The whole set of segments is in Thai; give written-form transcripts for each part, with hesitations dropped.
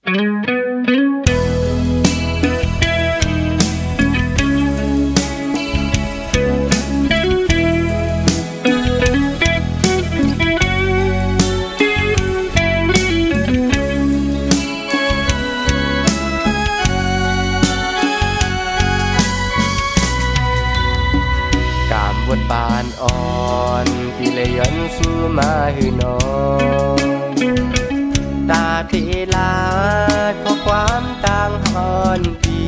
บทบานอ่อนที่เลยย้อนสู่มาให้น้องตาเทลาข้อความต่างหอนปี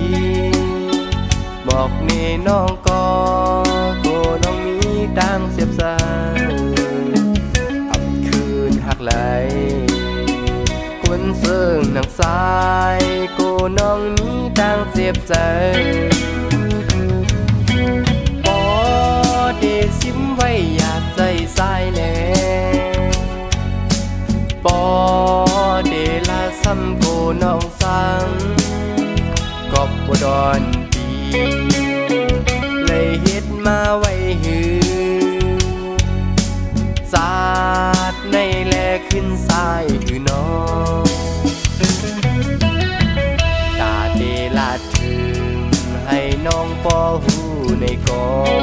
บอกเน่น้องก็โกน้องมีต่างเสียบสายอับคืนหักไหลคนเสื่องหนังสายโกน้องมีต่างเสียบใจเดซิมไว้อยากใจสายแน่ปอเดลาซ้ำโกน้องสังกอบบ่ดอนปีเลยเฮ็ดมาไว้หือสาดในแลขึ้นสายหือน้องตาเดลาถึงให้น้องปอหูในกอง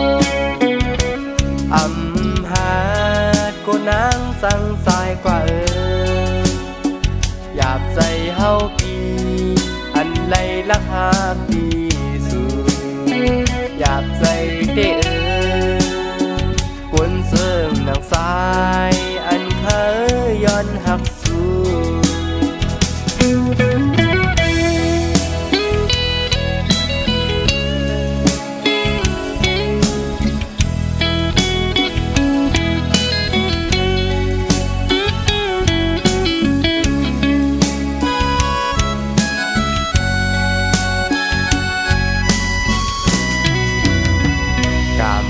อำหาดก็นางสั่งสายกว่าหยาบใจเฮาปีอันไรลักหาปีสู่หยาบใจเด้อกวนเสื่องนางสายอันเคยย้อนหักสู่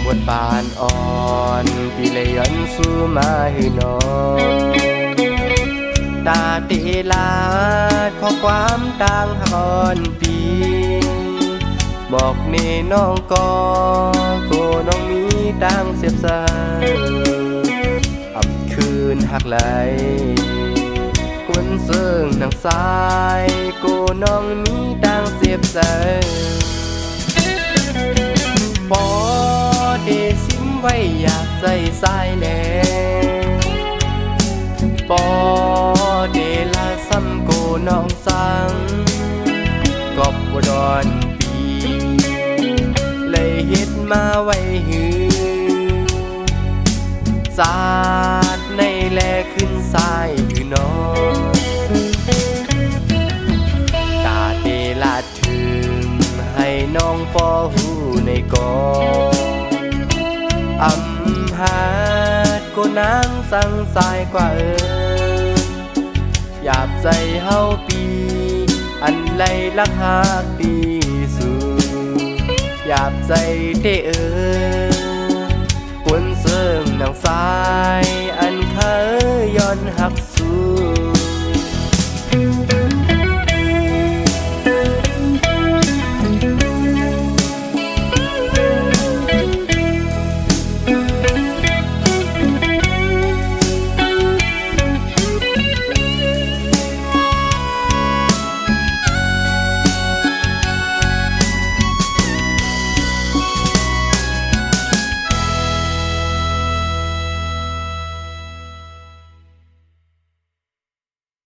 บทบานอ่อนที่เลยย้อนสู่มาให้น้องตาเตลาข้อความต่างหอนปีบอกเน่น้องก็โกน้องมีต่างเสียบสายอับคืนหักไหลคนเสื่องหนังสายโกน้องมีต่างเสียบใจปอเดซิมไว้อยากใจสายแน่ปอเดลาซ้ำโกน้องสังกอบบ่ดอนปีเลยเฮ็ดมาไว้หือสาดในแลขึ้นสายหือน้องตาเดลาถึงให้น้องปอหูในกองอำหาดก็นางสั่งสายกว่าหยาบใจเฮาปีอันไรลักหาปีสู่หยาบใจเด้อกวนเสื่องนางสายอันเคยย้อนหัก